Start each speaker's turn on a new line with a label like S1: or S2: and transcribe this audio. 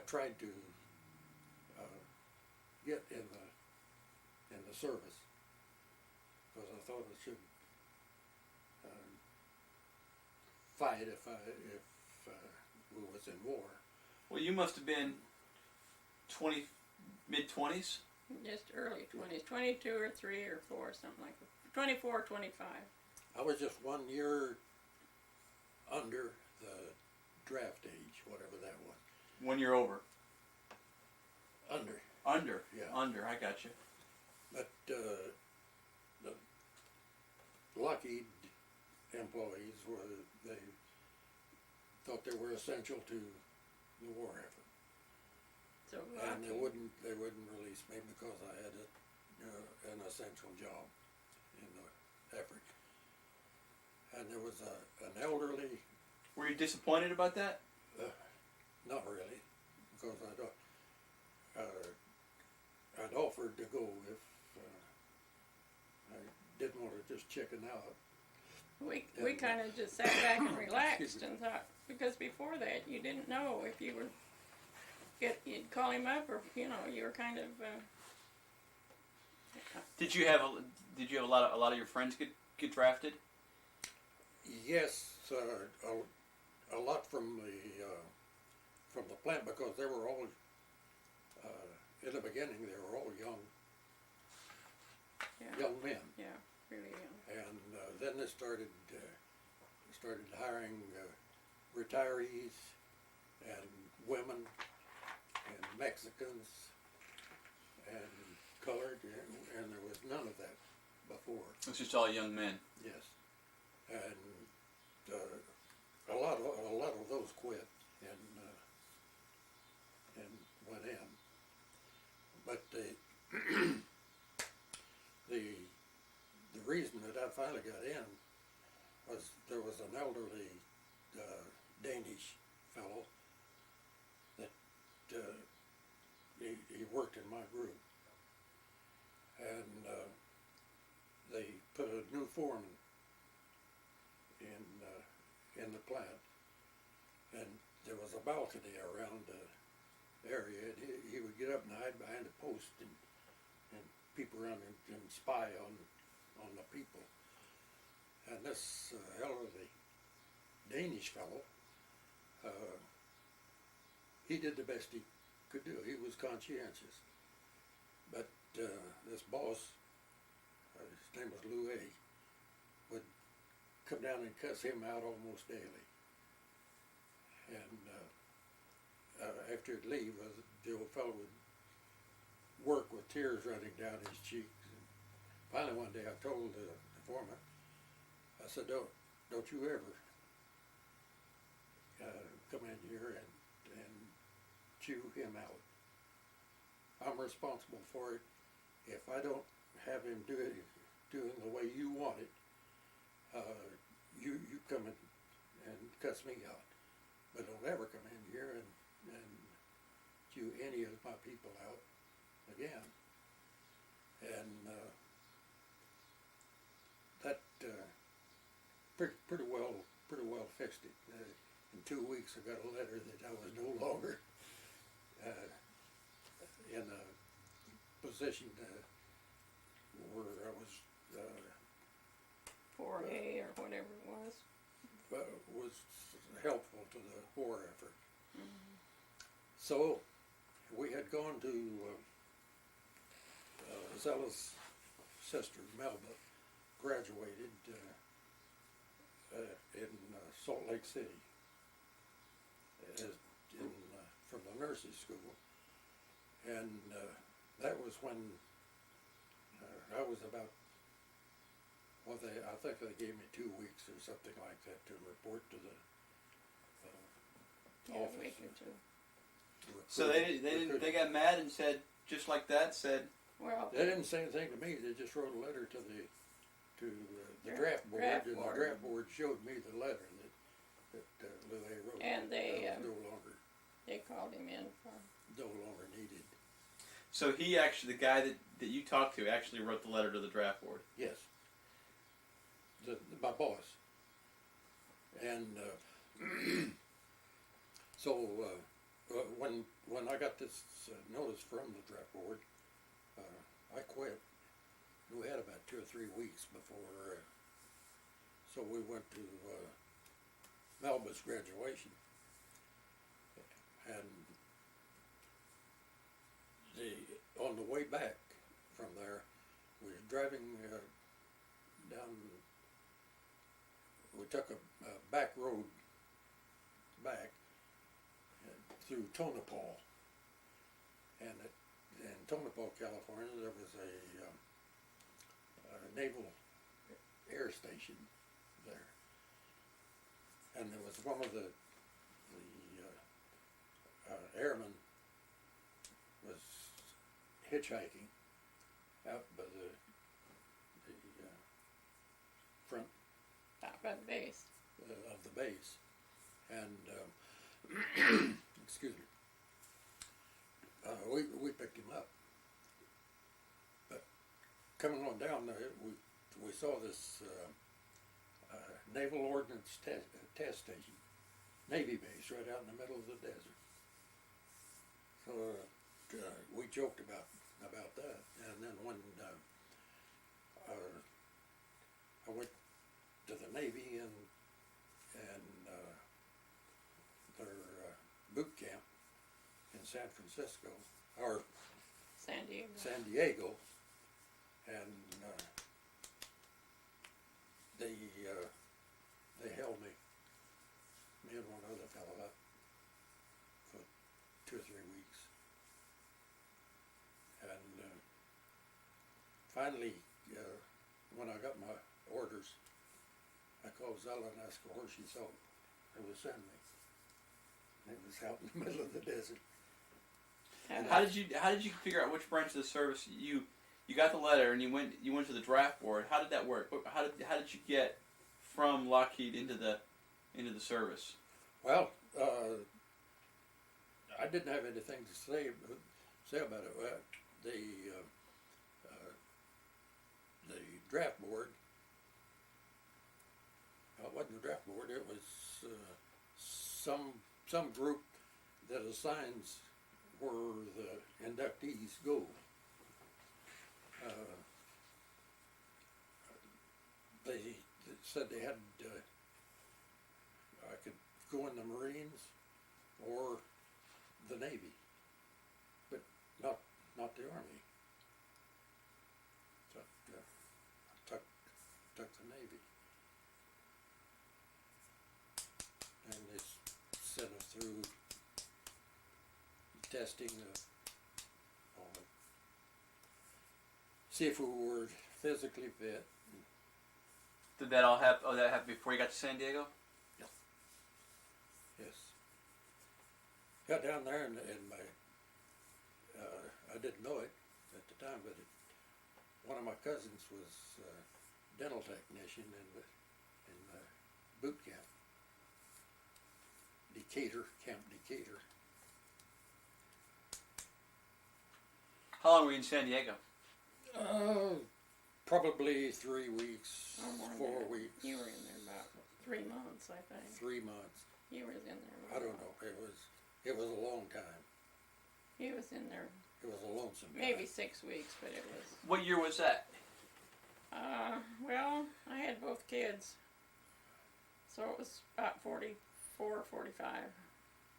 S1: tried to get in the service because I thought I should fight if we was in war.
S2: Well, you must have been mid-20s?
S3: Just early 20s, 22 or 3 or 4, something like that. 24, 25.
S1: I was just 1 year under the draft age, whatever that was.
S2: 1 year over?
S1: Under.
S2: Under?
S1: Yeah.
S2: Under, I got you.
S1: But the Lockheed employees they thought they were essential to the war effort.
S3: So
S1: And they wouldn't release me because I had an essential job in the effort. And there was an elderly.
S2: Were you disappointed about that?
S1: Not really, because I'd offered to go if I didn't want to just chicken out.
S3: we kind of just sat back and relaxed and thought, because before that you didn't know if you were you'd call him up or you were kind of.
S2: Did you have a lot of your friends get drafted?
S1: Yes, a lot from the plant because they were all in the beginning they were all young men.
S3: Yeah, really young.
S1: And then they started hiring retirees and women and Mexicans and colored, and there was none of that before.
S2: It's just all young men.
S1: Yes, and a lot of those quit and went in, but the reason that I finally got in was there was an elderly Danish fellow that he worked in my group, and they put a new foreman in the plant, and there was a balcony around the area, and he would get up and hide behind a post and peep around and spy on the people. And this elderly Danish fellow, he did the best he could do. He was conscientious, but this boss, his name was Louis, would come down and cuss him out almost daily. And after he'd leave, the old fellow would work with tears running down his cheeks. And finally, one day, I told the foreman, I said, "Don't you ever come in here and chew him out. I'm responsible for it. If I don't have him doing the way you want it, you come in and cuss me out. But don't ever come in here and chew any of my people out again." And that pretty well fixed it. In 2 weeks, I got a letter that I was no longer in a position where I was
S3: 4A or whatever it was.
S1: helpful to the war effort.
S3: Mm-hmm.
S1: So we had gone to Zella's sister, Melba, graduated in Salt Lake City from the nursery school, and that was when I was about, well, I think they gave me 2 weeks or something like that to report to the office.
S3: A week or two.
S2: So they got mad and said, just like that, said,
S3: Well,
S1: they didn't say anything to me. They just wrote a letter to the draft board, and the draft board showed me the letter that Louis wrote.
S3: And they
S1: was no longer
S3: called him in for.
S1: No longer needed.
S2: so he actually, the guy that you talked to actually wrote the letter to the draft board.
S1: Yes. My boss. And so when I got this notice from the draft board, I quit. We had about 2 or 3 weeks before, so we went to Melba's graduation, and on the way back from there, we were driving down. We took a back road back through Tonopah, and in Tonopah, California, there was a naval air station there, and there was one of the airmen was hitchhiking out by the front
S3: Out by the base.
S1: of the base, and excuse me, we picked him up. But coming on down there, we saw this Naval Ordnance Test Station, Navy base, right out in the middle of the desert. So we joked about that, and then when I went to the Navy and their boot camp in San Francisco, or
S3: San Diego.
S1: and they held me and one other fellow up for 2 or 3 weeks, and finally, when I got my orders, I called Zella and asked her where she saw it was sending me. And it was out in the middle of the desert.
S3: And
S2: How did you figure out which branch of the service you got the letter and you went to the draft board? How did that work? How did you get from Lockheed into the service?
S1: Well, I didn't have anything to say about it. The draft board. It wasn't the draft board. It was some group that assigns where the inductees go. They said they had I could go in the Marines or the Navy, but not the Army. So I took the Navy, and they sent us through testing all the, see if we were physically fit.
S2: Did that all happen? Oh, that happened before you got to San Diego?
S1: Yes. Got down there and my, I didn't know it at the time, but one of my cousins was a dental technician in the boot camp. Camp Decatur.
S2: How long were you in San Diego?
S1: Probably 3 weeks,
S3: Oh, more than
S1: 4
S3: that.
S1: weeks.
S3: You were in there about 3 months, I think.
S1: 3 months.
S3: He was in there.
S1: I don't know. It was a long time.
S3: He was in there
S1: It was a lonesome time.
S3: maybe 6 weeks, but it was.
S2: What year was that?
S3: Well, I had both kids, so it was about 44, 45.